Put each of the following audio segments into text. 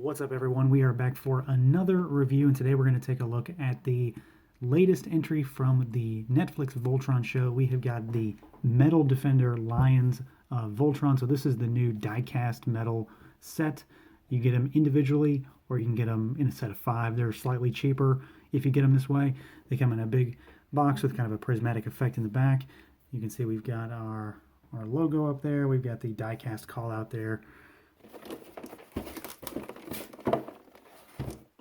What's up, everyone? We are back for another review, and today we're going to take a look at the latest entry from the Netflix Voltron show. We have got the Metal Defender Lions Voltron. So this is the new die-cast metal set. You get them individually, or you can get them in a set of 5. They're slightly cheaper if you get them this way. They come in a big box with kind of a prismatic effect in the back. You can see we've got our logo up there. We've got the die-cast call out there.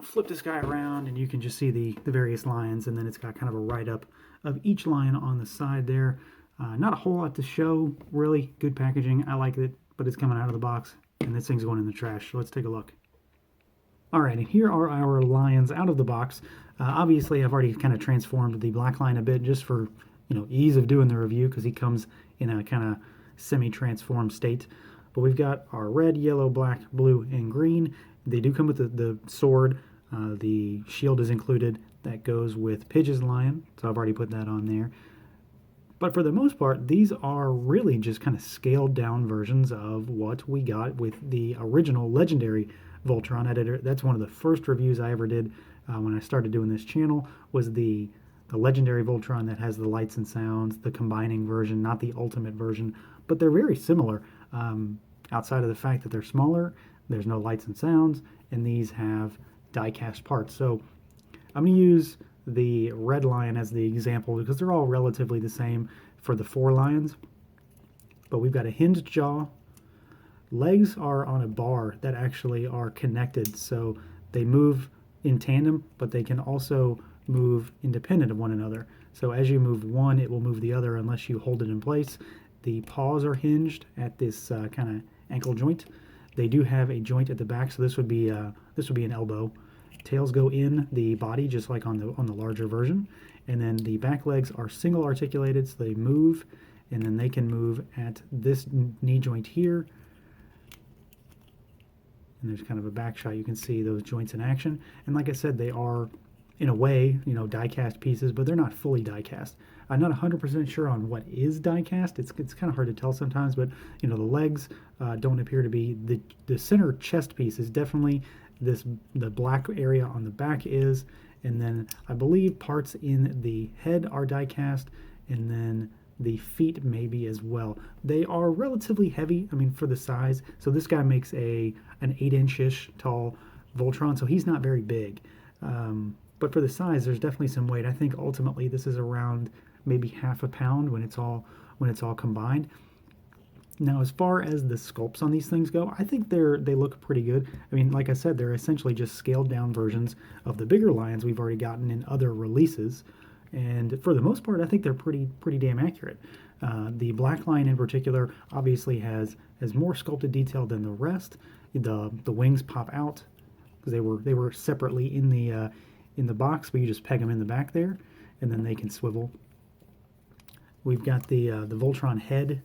Flip this guy around and you can just see the various lions, and then it's got kind of a write-up of each lion on the side there. Not a whole lot to show, really. Good packaging. I like it, but it's coming out of the box, and this thing's going in the trash, so let's take a look. Alright, and here are our lions out of the box. Obviously, I've already kind of transformed the black lion a bit just for ease of doing the review, because he comes in a kind of semi-transformed state. But we've got our red, yellow, black, blue, and green. They do come with the sword. The shield is included. That goes with Pidge's lion, so I've already put that on there. But for the most part, these are really just kind of scaled down versions of what we got with the original legendary Voltron editor. That's one of the first reviews I ever did when I started doing this channel, was the legendary Voltron that has the lights and sounds, the combining version, not the ultimate version. But they're very similar, outside of the fact that they're smaller, there's no lights and sounds, and these have die-cast parts. So I'm going to use the red lion as the example because they're all relatively the same for the 4 lions. But we've got a hinged jaw. Legs are on a bar that actually are connected, so they move in tandem, but they can also move independent of one another. So as you move one, it will move the other unless you hold it in place. The paws are hinged at this kind of ankle joint. They do have a joint at the back, so this would be an elbow. Tails go in the body just like on the larger version, and then the back legs are single articulated, so they move, and then they can move at this knee joint here. And there's kind of a back shot. You can see those joints in action. And like I said, they are, in a way, die-cast pieces, but they're not fully die-cast. I'm not 100% sure on what is die-cast. It's kind of hard to tell sometimes, but the legs don't appear to be. The center chest piece is definitely the black area on the back is, and then I believe parts in the head are die-cast, and then the feet maybe as well. They are relatively heavy, for the size. So this guy makes an 8-inch-ish tall Voltron, so he's not very big. But for the size, there's definitely some weight. I think ultimately this is around maybe half a pound when it's all combined. Now, as far as the sculpts on these things go, I think they look pretty good. Like I said, they're essentially just scaled down versions of the bigger lions we've already gotten in other releases. And for the most part, I think they're pretty damn accurate. The black lion in particular obviously has more sculpted detail than the rest. The wings pop out because they were separately in the box, but you just peg them in the back there, and then they can swivel. We've got the Voltron head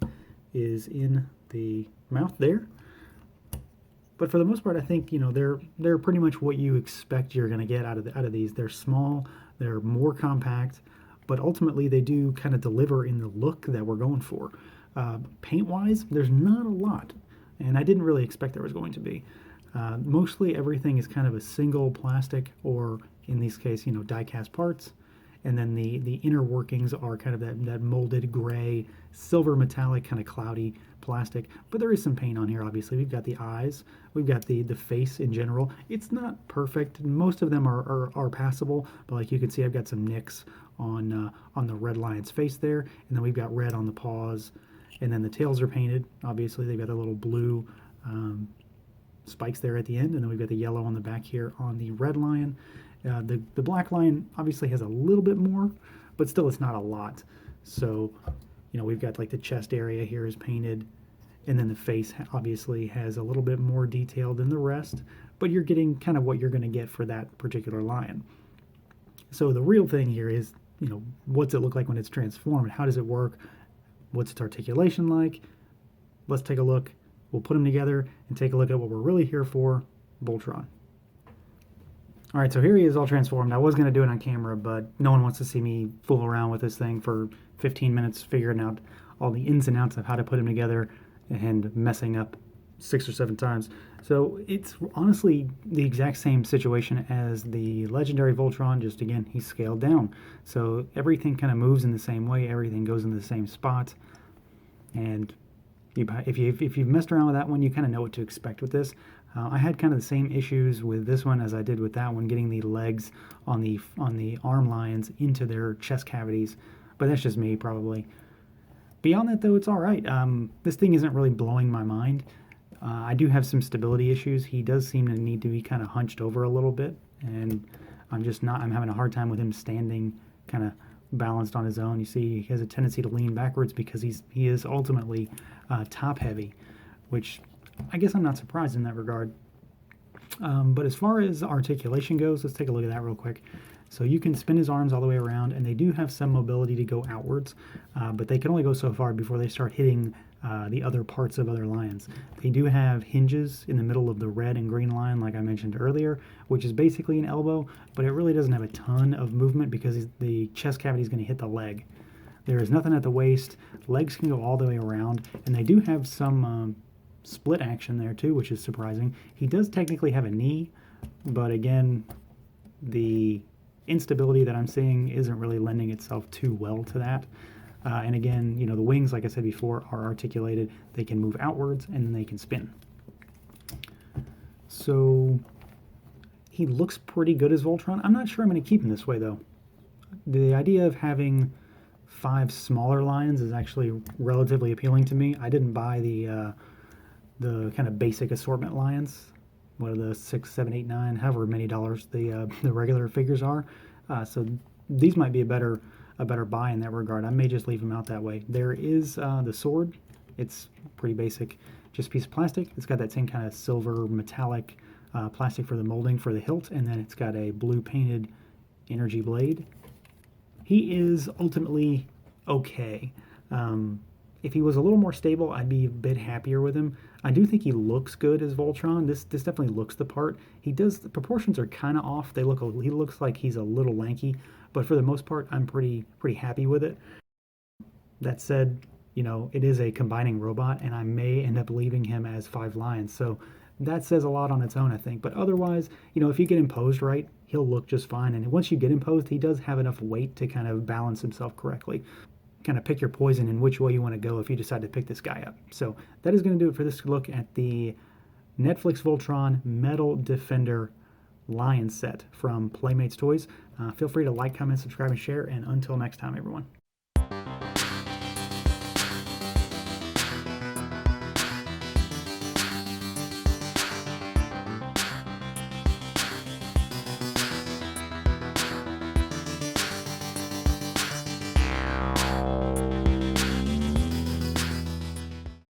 is in the mouth there. But for the most part, I think they're pretty much what you expect you're going to get out of these. They're small, they're more compact, but ultimately they do kind of deliver in the look that we're going for. Paint-wise, there's not a lot, and I didn't really expect there was going to be. Mostly everything is kind of a single plastic, or in this case, die-cast parts. And then the inner workings are kind of that molded gray, silver metallic, kind of cloudy plastic. But there is some paint on here, obviously. We've got the eyes. We've got the face in general. It's not perfect. Most of them are passable. But like you can see, I've got some nicks on the red lion's face there. And then we've got red on the paws. And then the tails are painted. Obviously, they've got a little blue spikes there at the end. And then we've got the yellow on the back here on the red lion. The black lion obviously has a little bit more, but still it's not a lot. So, we've got like the chest area here is painted, and then the face obviously has a little bit more detail than the rest, but you're getting kind of what you're going to get for that particular lion. So the real thing here is, what's it look like when it's transformed? How does it work? What's its articulation like? Let's take a look. We'll put them together and take a look at what we're really here for, Voltron. All right, so here he is all transformed. I was going to do it on camera, but no one wants to see me fool around with this thing for 15 minutes figuring out all the ins and outs of how to put him together and messing up 6 or 7 times. So it's honestly the exact same situation as the legendary Voltron, just again, he's scaled down. So everything kind of moves in the same way, everything goes in the same spot. And if you've messed around with that one, you kind of know what to expect with this. I had kind of the same issues with this one as I did with that one, getting the legs on the arm lions into their chest cavities. But that's just me, probably. Beyond that, though, it's all right. This thing isn't really blowing my mind. I do have some stability issues. He does seem to need to be kind of hunched over a little bit, and I'm just not. I'm having a hard time with him standing kind of balanced on his own. You see, he has a tendency to lean backwards because he is ultimately top heavy, which I guess I'm not surprised in that regard. But as far as articulation goes, let's take a look at that real quick. So you can spin his arms all the way around, and they do have some mobility to go outwards, but they can only go so far before they start hitting the other parts of other lions. They do have hinges in the middle of the red and green line, like I mentioned earlier, which is basically an elbow, but it really doesn't have a ton of movement because the chest cavity is going to hit the leg. There is nothing at the waist. Legs can go all the way around, and they do have some split action there too, which is surprising. He does technically have a knee, but again, the instability that I'm seeing isn't really lending itself too well to that. And again, the wings, like I said before, are articulated. They can move outwards and then they can spin. So he looks pretty good as Voltron. I'm not sure I'm going to keep him this way, though. The idea of having 5 smaller lions is actually relatively appealing to me. I didn't buy the kind of basic assortment lions. What are the 6, 7, 8, 9, however many dollars the regular figures are. So these might be a better buy in that regard. I may just leave them out that way. There is the sword. It's pretty basic, just a piece of plastic. It's got that same kind of silver metallic plastic for the molding for the hilt, and then it's got a blue painted energy blade. He is ultimately okay. If he was a little more stable, I'd be a bit happier with him. I do think he looks good as Voltron. This definitely looks the part. The proportions are kind of off. He looks like he's a little lanky, but for the most part, I'm pretty happy with it. That said, it is a combining robot, and I may end up leaving him as 5 lions. So that says a lot on its own, I think. But otherwise, if you get him posed right, he'll look just fine. And once you get him posed, he does have enough weight to kind of balance himself correctly. Kind of pick your poison in which way you want to go if you decide to pick this guy up. So that is going to do it for this look at the Netflix Voltron Metal Defender Lion set from Playmates Toys. Feel free to like, comment, subscribe, and share. And until next time, everyone.